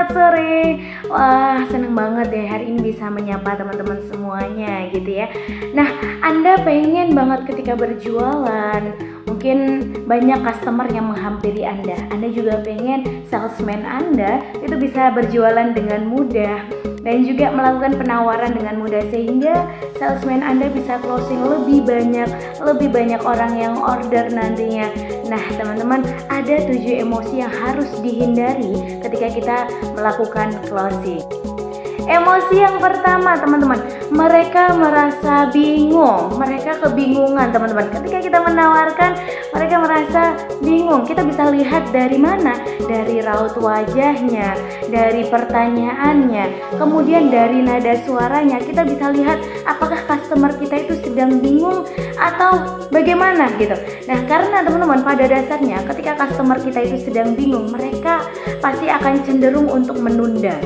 selamat sore. Wah, seneng banget deh hari ini bisa menyapa teman-teman semuanya gitu ya. Nah, Anda pengen banget ketika berjualan, mungkin banyak customer yang menghampiri Anda. Anda juga pengen salesman Anda itu bisa berjualan dengan mudah dan juga melakukan penawaran dengan mudah sehingga salesman Anda bisa closing lebih banyak orang yang order nantinya. Nah, teman-teman, ada 7 emosi yang harus dihindari ketika kita melakukan closing. Emosi yang pertama, teman-teman, mereka merasa bingung, mereka kebingungan, teman-teman. Ketika kita menawarkan, mereka merasa bingung. Kita bisa lihat dari mana? Dari raut wajahnya, dari pertanyaannya, kemudian dari nada suaranya. Kita bisa lihat apakah customer kita itu sedang bingung atau bagaimana gitu. Nah, karena teman-teman, pada dasarnya ketika customer kita itu sedang bingung, mereka pasti akan cenderung untuk menunda.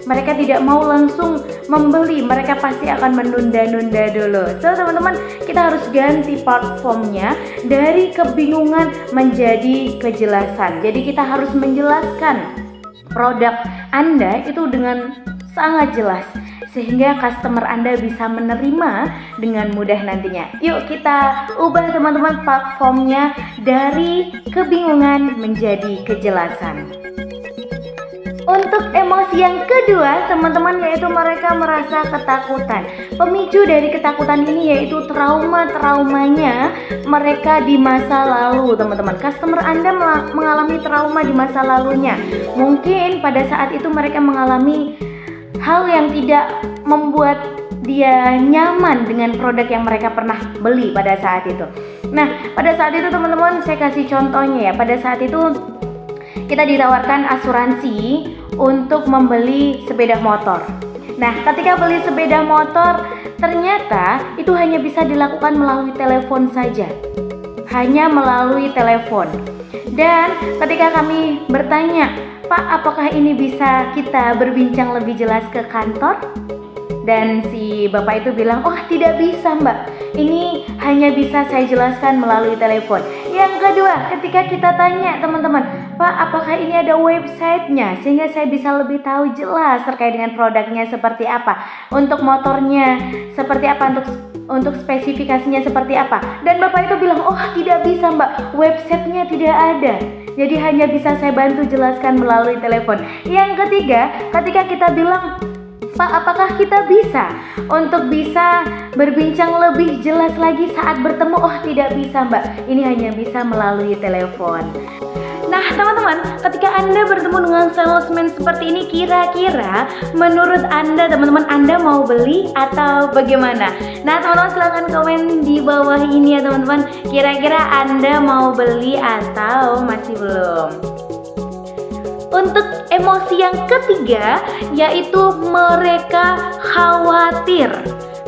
Mereka tidak mau langsung membeli, mereka pasti akan menunda-nunda dulu. So, teman-teman, kita harus ganti platformnya dari kebingungan menjadi kejelasan. Jadi kita harus menjelaskan produk Anda itu dengan sangat jelas sehingga customer Anda bisa menerima dengan mudah nantinya. Yuk kita ubah teman-teman platformnya dari kebingungan menjadi kejelasan. Untuk emosi yang kedua, teman-teman, yaitu mereka merasa ketakutan. Pemicu dari ketakutan ini yaitu traumanya mereka di masa lalu, teman-teman. Customer Anda mengalami trauma di masa lalunya. Mungkin pada saat itu mereka mengalami hal yang tidak membuat dia nyaman dengan produk yang mereka pernah beli pada saat itu. Nah, pada saat itu teman-teman, saya kasih contohnya ya. Pada saat itu kita ditawarkan asuransi untuk membeli sepeda motor. Nah, ketika beli sepeda motor, ternyata itu hanya bisa dilakukan melalui telepon saja. Hanya melalui telepon. Dan ketika kami bertanya, "Pak, apakah ini bisa kita berbincang lebih jelas ke kantor?" Dan si bapak itu bilang, "Oh, tidak bisa, Mbak. Ini hanya bisa saya jelaskan melalui telepon." Yang kedua, ketika kita tanya teman-teman, "Pak, apakah ini ada websitenya sehingga saya bisa lebih tahu jelas terkait dengan produknya seperti apa, untuk motornya seperti apa, untuk spesifikasinya seperti apa?" Dan bapak itu bilang, "Oh, tidak bisa, Mbak. Websitenya tidak ada. Jadi hanya bisa saya bantu jelaskan melalui telepon." Yang ketiga, ketika kita bilang, "Pak, apakah kita bisa untuk bisa berbincang lebih jelas lagi saat bertemu?" "Oh, tidak bisa, Mbak. Ini hanya bisa melalui telepon." Nah, teman-teman, ketika Anda bertemu dengan salesman seperti ini, kira-kira menurut Anda, teman-teman, Anda mau beli atau bagaimana? Nah, teman-teman, silahkan komen di bawah ini ya, teman-teman. Kira-kira Anda mau beli atau masih belum? Untuk emosi yang ketiga, yaitu mereka khawatir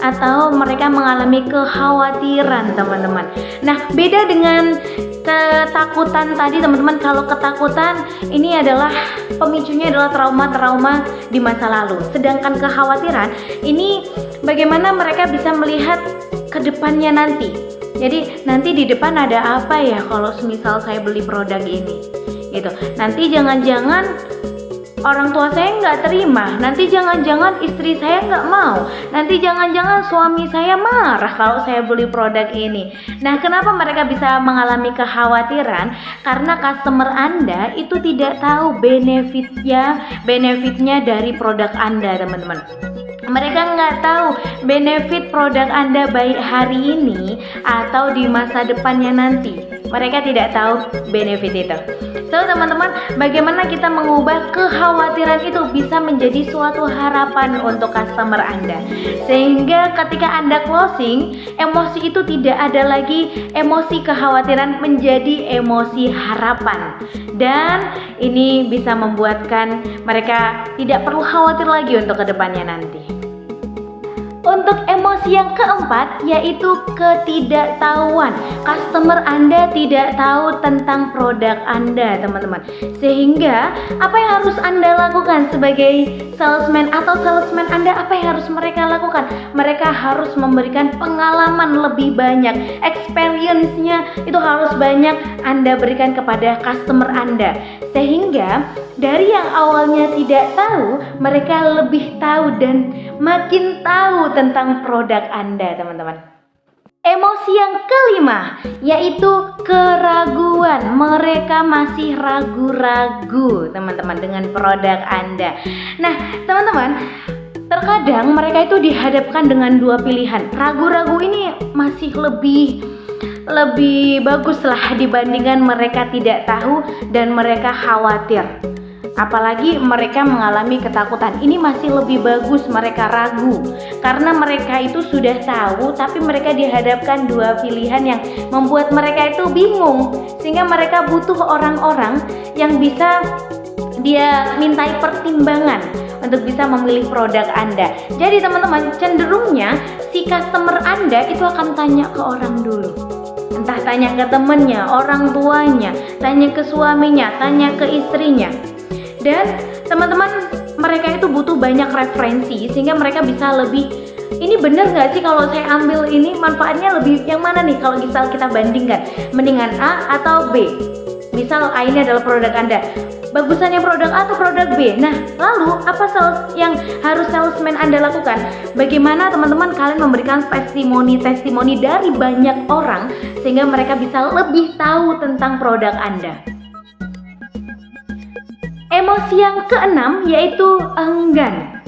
atau mereka mengalami kekhawatiran, teman-teman. Nah, beda dengan ketakutan tadi, teman-teman. Kalau ketakutan ini adalah pemicunya adalah trauma-trauma di masa lalu. Sedangkan kekhawatiran ini bagaimana mereka bisa melihat ke depannya nanti. Jadi, nanti di depan ada apa ya kalau semisal saya beli produk ini? Gitu. Nanti jangan-jangan orang tua saya nggak terima, nanti jangan-jangan istri saya nggak mau, nanti jangan-jangan suami saya marah kalau saya beli produk ini. Nah, kenapa mereka bisa mengalami kekhawatiran? Karena customer Anda itu tidak tahu benefitnya dari produk Anda, teman-teman. Mereka nggak tahu benefit produk Anda baik hari ini atau di masa depannya nanti. Mereka tidak tahu benefit itu. So, teman-teman, bagaimana kita mengubah kekhawatiran itu bisa menjadi suatu harapan untuk customer Anda. Sehingga ketika Anda closing, emosi itu tidak ada lagi emosi kekhawatiran menjadi emosi harapan. Dan ini bisa membuatkan mereka tidak perlu khawatir lagi untuk kedepannya nanti. Untuk emosi yang keempat yaitu ketidaktahuan. Customer Anda tidak tahu tentang produk Anda, teman-teman. Sehingga apa yang harus Anda lakukan sebagai salesman atau salesman Anda, apa yang harus mereka lakukan? Mereka harus memberikan pengalaman lebih banyak. Experience-nya itu harus banyak Anda berikan kepada customer Anda. Sehingga dari yang awalnya tidak tahu, mereka lebih tahu dan makin tahu tentang produk Anda, teman-teman. Emosi yang kelima yaitu keraguan. Mereka masih ragu-ragu, teman-teman, dengan produk Anda. Nah, teman-teman, terkadang mereka itu dihadapkan dengan dua pilihan. Ragu-ragu ini masih lebih bagus lah dibandingkan mereka tidak tahu dan mereka khawatir. Apalagi mereka mengalami ketakutan. Ini masih lebih bagus mereka ragu, karena mereka itu sudah tahu tapi mereka dihadapkan dua pilihan yang membuat mereka itu bingung, sehingga mereka butuh orang-orang yang bisa dia mintai pertimbangan untuk bisa memilih produk Anda. Jadi teman-teman, cenderungnya si customer Anda itu akan tanya ke orang dulu. Entah tanya ke temennya, orang tuanya, tanya ke suaminya, tanya ke istrinya. Dan teman-teman, mereka itu butuh banyak referensi sehingga mereka bisa lebih, ini bener gak sih kalau saya ambil ini manfaatnya lebih yang mana nih kalau misal kita bandingkan, mendingan A atau B. Misal A ini adalah produk Anda, bagusannya produk A atau produk B. Nah, lalu apa yang harus salesman Anda lakukan? Bagaimana teman-teman kalian memberikan testimoni dari banyak orang sehingga mereka bisa lebih tahu tentang produk Anda. Emosi yang keenam yaitu enggan.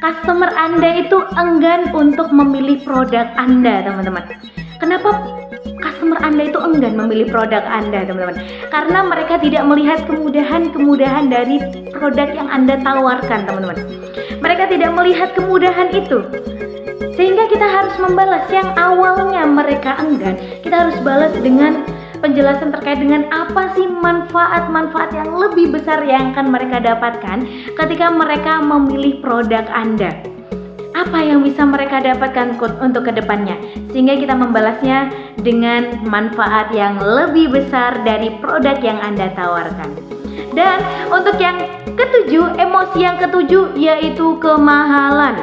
Customer Anda itu enggan untuk memilih produk Anda, teman-teman. Kenapa customer Anda itu enggan memilih produk Anda, teman-teman? Karena mereka tidak melihat kemudahan-kemudahan dari produk yang Anda tawarkan, teman-teman. Mereka tidak melihat kemudahan itu. Sehingga kita harus membalas yang awalnya mereka enggan. Kita harus balas dengan penjelasan terkait dengan apa sih manfaat-manfaat yang lebih besar yang akan mereka dapatkan ketika mereka memilih produk Anda. Apa yang bisa mereka dapatkan untuk kedepannya, sehingga kita membalasnya dengan manfaat yang lebih besar dari produk yang Anda tawarkan. Dan untuk yang ketujuh, emosi yang ketujuh yaitu kemahalan.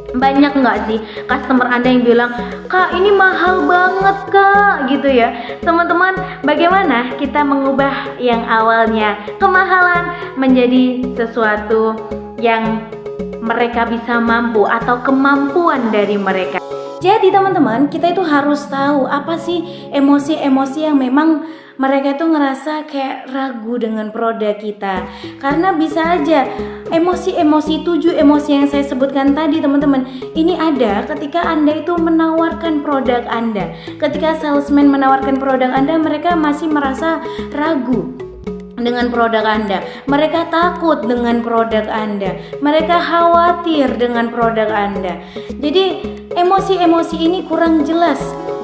Banyak nggak sih customer Anda yang bilang, "Kak, ini mahal banget, Kak," gitu ya. Teman-teman, bagaimana kita mengubah yang awalnya kemahalan menjadi sesuatu yang mereka bisa mampu atau kemampuan dari mereka. Jadi teman-teman, kita itu harus tahu apa sih emosi-emosi yang memang mereka itu ngerasa kayak ragu dengan produk kita. Karena bisa aja emosi-emosi 7 emosi yang saya sebutkan tadi, teman-teman, ini ada ketika Anda itu menawarkan produk Anda. Ketika salesman menawarkan produk Anda, mereka masih merasa ragu dengan produk Anda. Mereka takut dengan produk Anda. Mereka khawatir dengan produk Anda. Jadi emosi-emosi ini kurang jelas,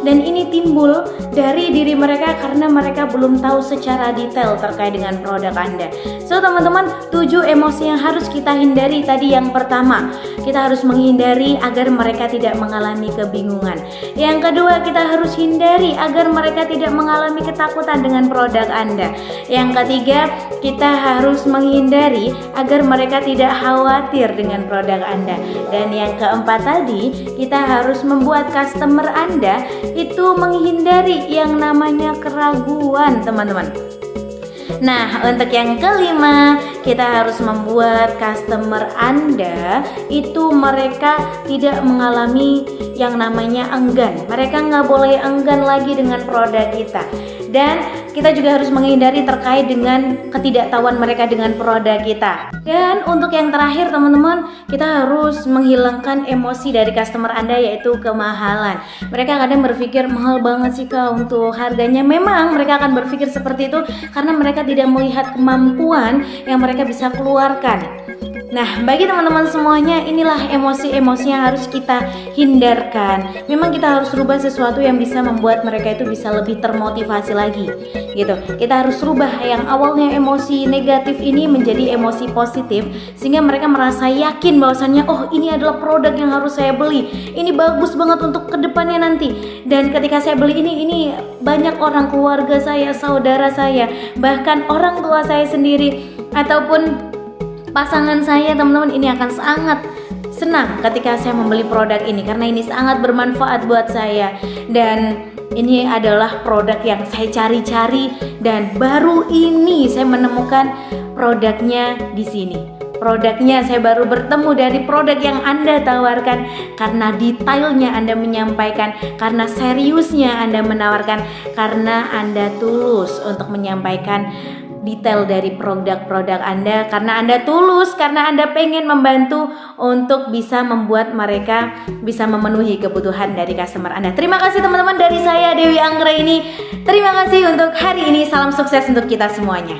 dan ini timbul dari diri mereka karena mereka belum tahu secara detail terkait dengan produk Anda. So teman-teman, 7 emosi yang harus kita hindari tadi. Yang pertama, kita harus menghindari agar mereka tidak mengalami kebingungan. Yang kedua, kita harus hindari agar mereka tidak mengalami ketakutan dengan produk Anda. Yang ketiga, kita harus menghindari agar mereka tidak khawatir dengan produk Anda. Dan yang keempat tadi, kita harus membuat customer Anda itu menghindari yang namanya keraguan, teman-teman. Nah, untuk yang kelima, kita harus membuat customer Anda itu mereka tidak mengalami yang namanya enggan. Mereka nggak boleh enggan lagi dengan produk kita. Dan kita juga harus menghindari terkait dengan ketidaktahuan mereka dengan produk kita. Dan untuk yang terakhir, teman-teman, kita harus menghilangkan emosi dari customer Anda, yaitu kemahalan. Mereka kadang berpikir, mahal banget sih Kak untuk harganya. Memang mereka akan berpikir seperti itu karena mereka tidak melihat kemampuan yang mereka bisa keluarkan. Nah, bagi teman-teman semuanya, inilah emosi-emosi yang harus kita hindarkan. Memang kita harus rubah sesuatu yang bisa membuat mereka itu bisa lebih termotivasi lagi, gitu. Kita harus rubah yang awalnya emosi negatif ini menjadi emosi positif, sehingga mereka merasa yakin bahwasannya, oh ini adalah produk yang harus saya beli. Ini bagus banget untuk kedepannya nanti. Dan ketika saya beli ini banyak orang keluarga saya, saudara saya, bahkan orang tua saya sendiri ataupun pasangan saya, teman-teman, ini akan sangat senang ketika saya membeli produk ini karena ini sangat bermanfaat buat saya, dan ini adalah produk yang saya cari-cari dan baru ini saya menemukan produknya di sini. Produknya saya baru bertemu dari produk yang Anda tawarkan karena detailnya Anda menyampaikan, karena seriusnya Anda menawarkan, karena Anda tulus untuk menyampaikan detail dari produk-produk Anda, karena Anda tulus, karena Anda pengen membantu untuk bisa membuat mereka bisa memenuhi kebutuhan dari customer Anda. Terima kasih teman-teman, dari saya Dewi Anggraini. Terima kasih untuk hari ini, salam sukses untuk kita semuanya.